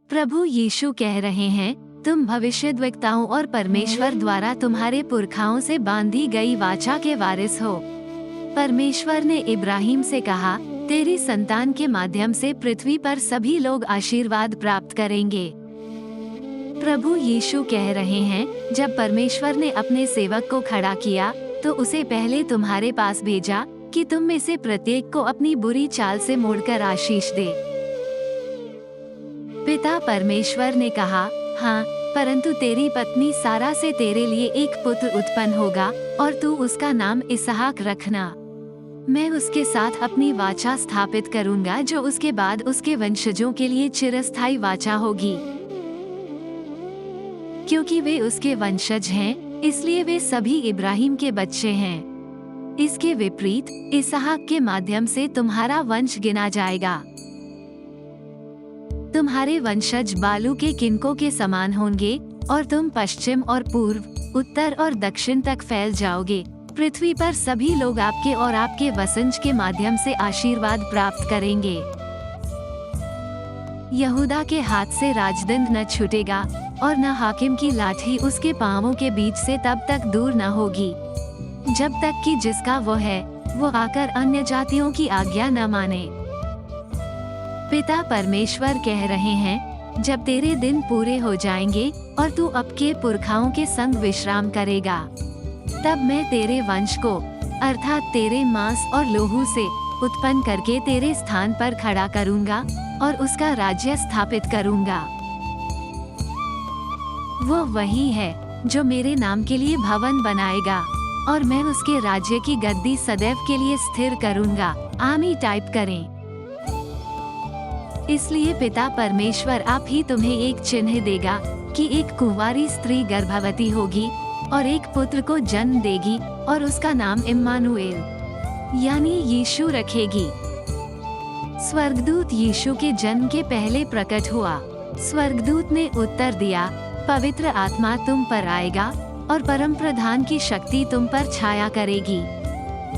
प्रभु यीशु कह रहे हैं, तुम भविष्यद्वक्ताओं और परमेश्वर द्वारा तुम्हारे पुरखाओं से बांधी गई वाचा के वारिस हो। परमेश्वर ने इब्राहिम से कहा, तेरी संतान के माध्यम से पृथ्वी पर सभी लोग आशीर्वाद प्राप्त करेंगे। प्रभु यीशु कह रहे हैं, जब परमेश्वर ने अपने सेवक को खड़ा किया तो उसे पहले तुम्हारे पास भेजा कि तुम में से प्रत्येक को अपनी बुरी चाल से मोड़कर आशीष दे। पिता परमेश्वर ने कहा, हाँ, परंतु तेरी पत्नी सारा से तेरे लिए एक पुत्र उत्पन्न होगा और तू उसका नाम इसहाक रखना। मैं उसके साथ अपनी वाचा स्थापित करूंगा जो उसके बाद उसके वंशजों के लिए चिरस्थायी वाचा होगी। क्योंकि वे उसके वंशज हैं, इसलिए वे सभी इब्राहिम के बच्चे हैं। इसके विपरीत इसहाक के माध्यम से तुम्हारा वंश गिना जाएगा। तुम्हारे वंशज बालू के किनकों के समान होंगे और तुम पश्चिम और पूर्व, उत्तर और दक्षिण तक फैल जाओगे। पृथ्वी पर सभी लोग आपके और आपके वंशज के माध्यम से आशीर्वाद प्राप्त करेंगे। यहूदा के हाथ से राजदंड न छूटेगा और न हाकिम की लाठी उसके पांवों के बीच से तब तक दूर न होगी, जब तक कि जिसका वो है वो आकर अन्य जातियों की आज्ञा न माने। पिता परमेश्वर कह रहे हैं, जब तेरे दिन पूरे हो जाएंगे और तू अपने पुरखाओं के संग विश्राम करेगा, तब मैं तेरे वंश को अर्थात तेरे मांस और लोहू से उत्पन्न करके तेरे स्थान पर खड़ा करूंगा और उसका राज्य स्थापित करूंगा। वो वही है जो मेरे नाम के लिए भवन बनाएगा और मैं उसके राज्य की गद्दी सदैव के लिए स्थिर करूंगा। आमीन टाइप करें। इसलिए पिता परमेश्वर आप ही तुम्हें एक चिन्ह देगा कि एक कुंवारी स्त्री गर्भवती होगी और एक पुत्र को जन्म देगी और उसका नाम इम्मानुएल यानी यीशु रखेगी। स्वर्गदूत यीशु के जन्म के पहले प्रकट हुआ। स्वर्गदूत ने उत्तर दिया, पवित्र आत्मा तुम पर आएगा और परम प्रधान की शक्ति तुम पर छाया करेगी।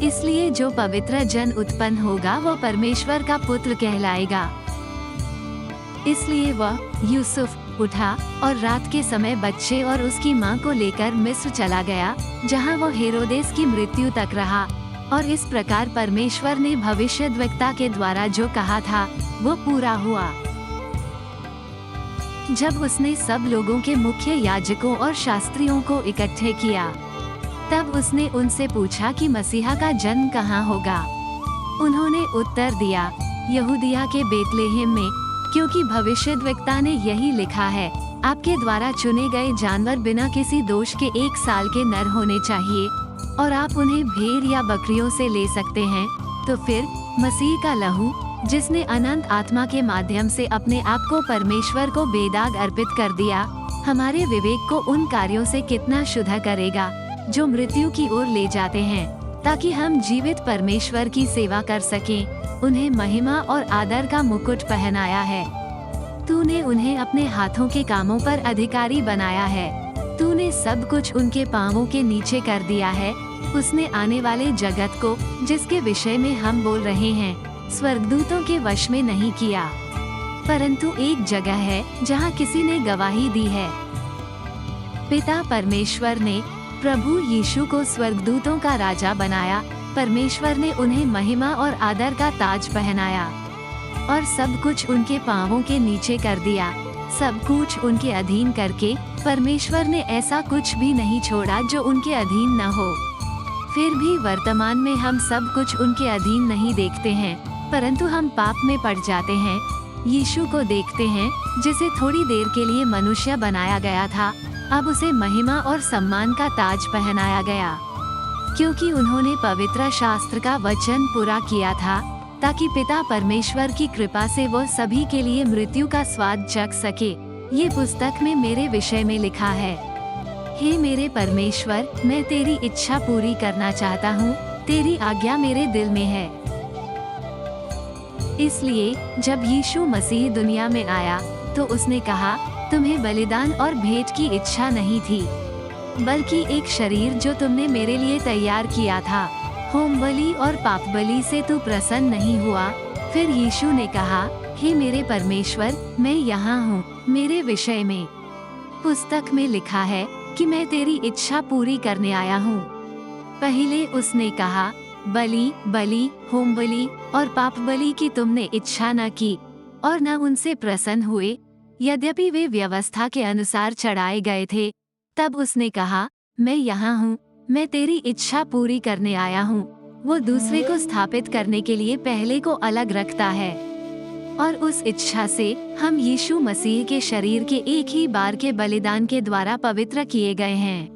इसलिए जो पवित्र जन उत्पन्न होगा वो परमेश्वर का पुत्र कहलाएगा। इसलिए वह यूसुफ उठा और रात के समय बच्चे और उसकी मां को लेकर मिस्र चला गया, जहां वो हेरोदेस की मृत्यु तक रहा। और इस प्रकार परमेश्वर ने भविष्यद्वक्ता के द्वारा जो कहा था वो पूरा हुआ। जब उसने सब लोगों के मुख्य याजकों और शास्त्रियों को इकट्ठे किया, तब उसने उनसे पूछा कि मसीहा का जन्म कहाँ होगा। उन्होंने उत्तर दिया, यहूदिया के बेतलेहम में, क्योंकि भविष्यद्वक्ता ने यही लिखा है, आपके द्वारा चुने गए जानवर बिना किसी दोष के 1 साल के नर होने चाहिए और आप उन्हें भेड़ या बकरियों से ले सकते हैं। तो फिर मसीह का लहू, जिसने अनंत आत्मा के माध्यम से अपने आप को परमेश्वर को बेदाग अर्पित कर दिया, हमारे विवेक को उन कार्यों से कितना शुद्ध करेगा जो मृत्यु की ओर ले जाते हैं, ताकि हम जीवित परमेश्वर की सेवा कर सकें। उन्हें महिमा और आदर का मुकुट पहनाया है। तूने उन्हें अपने हाथों के कामों पर अधिकारी बनाया है। तूने सब कुछ उनके पांवों के नीचे कर दिया है। उसने आने वाले जगत को, जिसके विषय में हम बोल रहे हैं, स्वर्गदूतों के वश में नहीं किया, परंतु एक जगह है जहां किसी ने गवाही दी है। पिता परमेश्वर ने प्रभु यीशु को स्वर्गदूतों का राजा बनाया। परमेश्वर ने उन्हें महिमा और आदर का ताज पहनाया और सब कुछ उनके पांवों के नीचे कर दिया। सब कुछ उनके अधीन करके परमेश्वर ने ऐसा कुछ भी नहीं छोड़ा जो उनके अधीन न हो। फिर भी वर्तमान में हम सब कुछ उनके अधीन नहीं देखते हैं, परंतु हम पाप में पड़ जाते हैं। यीशु को देखते हैं, जिसे थोड़ी देर के लिए मनुष्य बनाया गया था, अब उसे महिमा और सम्मान का ताज पहनाया गया, क्योंकि उन्होंने पवित्र शास्त्र का वचन पूरा किया था, ताकि पिता परमेश्वर की कृपा से वो सभी के लिए मृत्यु का स्वाद चख सके। ये पुस्तक में मेरे विषय में लिखा है, हे मेरे परमेश्वर, मैं तेरी इच्छा पूरी करना चाहता हूँ, तेरी आज्ञा मेरे दिल में है। इसलिए जब यीशु मसीह दुनिया में आया तो उसने कहा, तुम्हें बलिदान और भेंट की इच्छा नहीं थी, बल्कि एक शरीर जो तुमने मेरे लिए तैयार किया था। होम बलि और पाप बलि से तू प्रसन्न नहीं हुआ। फिर यीशु ने कहा, हे मेरे परमेश्वर, मैं यहाँ हूँ। मेरे विषय में पुस्तक में लिखा है कि मैं तेरी इच्छा पूरी करने आया हूँ। पहले उसने कहा, बलि, होम बलि और पाप बलि की तुमने इच्छा न की और न उनसे प्रसन्न हुए, यद्यपि वे व्यवस्था के अनुसार चढ़ाए गए थे। तब उसने कहा, मैं यहाँ हूँ, मैं तेरी इच्छा पूरी करने आया हूँ। वो दूसरे को स्थापित करने के लिए पहले को अलग रखता है और उस इच्छा से हम यीशु मसीह के शरीर के एक ही बार के बलिदान के द्वारा पवित्र किए गए हैं।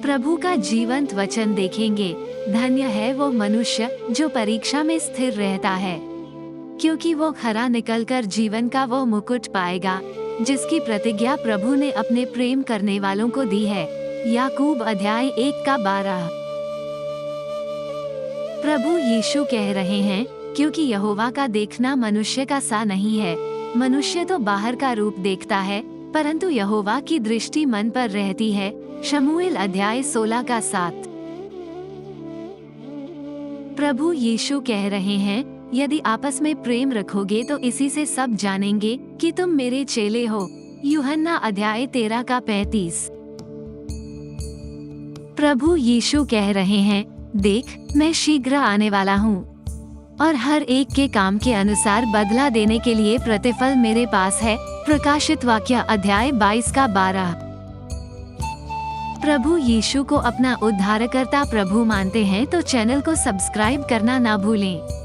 प्रभु का जीवंत वचन देखेंगे। धन्य है वो मनुष्य जो परीक्षा में स्थिर रहता है, क्योंकि वो खरा निकलकर जीवन का वो मुकुट पाएगा जिसकी प्रतिज्ञा प्रभु ने अपने प्रेम करने वालों को दी है। याकूब अध्याय 1:12। प्रभु यीशु कह रहे हैं, क्योंकि यहोवा का देखना मनुष्य का सा नहीं है। मनुष्य तो बाहर का रूप देखता है, परंतु यहोवा की दृष्टि मन पर रहती है। शमूएल अध्याय 16:7। प्रभु यीशु कह रहे हैं, यदि आपस में प्रेम रखोगे तो इसी से सब जानेंगे कि तुम मेरे चेले हो। यूहन्ना अध्याय 13:35। प्रभु यीशु कह रहे हैं, देख, मैं शीघ्र आने वाला हूँ और हर एक के काम के अनुसार बदला देने के लिए प्रतिफल मेरे पास है। प्रकाशित वाक्य अध्याय 22:12। प्रभु यीशु को अपना उद्धारकर्ता प्रभु मानते हैं तो चैनल को सब्सक्राइब करना ना भूलें।